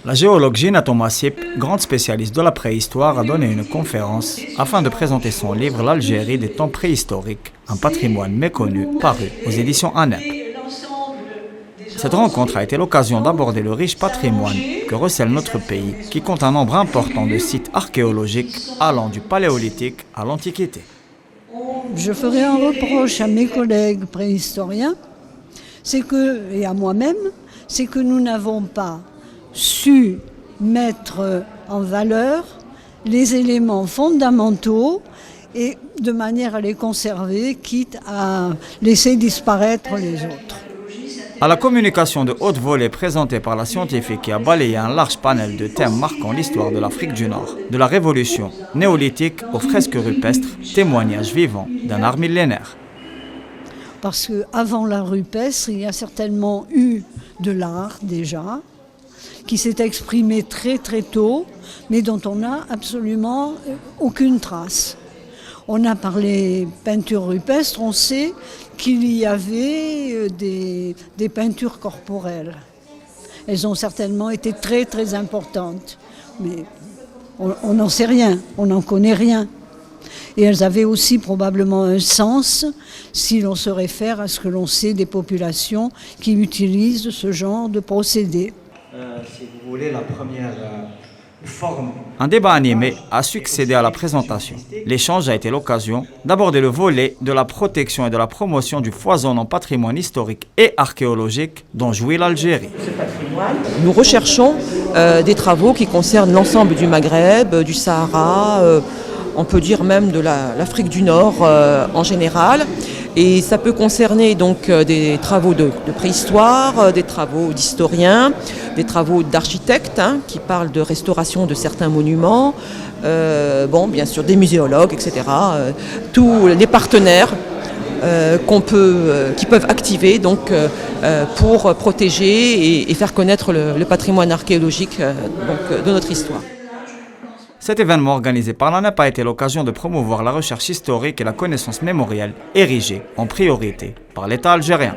La géologue Gina Tomassip, grande spécialiste de la préhistoire, a donné une conférence afin de présenter son livre L'Algérie des temps préhistoriques, un patrimoine méconnu, paru aux éditions ANEP. Cette rencontre a été l'occasion d'aborder le riche patrimoine que recèle notre pays, qui compte un nombre important de sites archéologiques allant du Paléolithique à l'Antiquité. Je ferai un reproche à mes collègues préhistoriens, et à moi-même, c'est que nous n'avons pas su mettre en valeur les éléments fondamentaux et de manière à les conserver, quitte à laisser disparaître les autres. À la communication de haute volée présentée par la scientifique qui a balayé un large panel de thèmes marquant l'histoire de l'Afrique du Nord, de la Révolution néolithique aux fresques rupestres, témoignage vivant d'un art millénaire. Parce qu'avant l'art rupestre, il y a certainement eu de l'art déjà, qui s'est exprimé très très tôt, mais dont on n'a absolument aucune trace. On a parlé peintures rupestres, on sait qu'il y avait des peintures corporelles. Elles ont certainement été très très importantes, mais on n'en sait rien, on n'en connaît rien. Et elles avaient aussi probablement un sens si l'on se réfère à ce que l'on sait des populations qui utilisent ce genre de procédés. Si vous voulez, la première forme. Un débat animé a succédé à la présentation. L'échange a été l'occasion d'aborder le volet de la protection et de la promotion du foisonnant patrimoine historique et archéologique dont jouit l'Algérie. Nous recherchons des travaux qui concernent l'ensemble du Maghreb, du Sahara, on peut dire même de l'Afrique du Nord en général. Et ça peut concerner donc des travaux de préhistoire, des travaux d'historiens, des travaux d'architectes qui parlent de restauration de certains monuments, bien sûr des muséologues, etc. Tous les partenaires qui peuvent activer donc, pour protéger et faire connaître le patrimoine archéologique de notre histoire. Cet événement organisé par l'ANEP a été l'occasion de promouvoir la recherche historique et la connaissance mémorielle érigée en priorité par l'État algérien.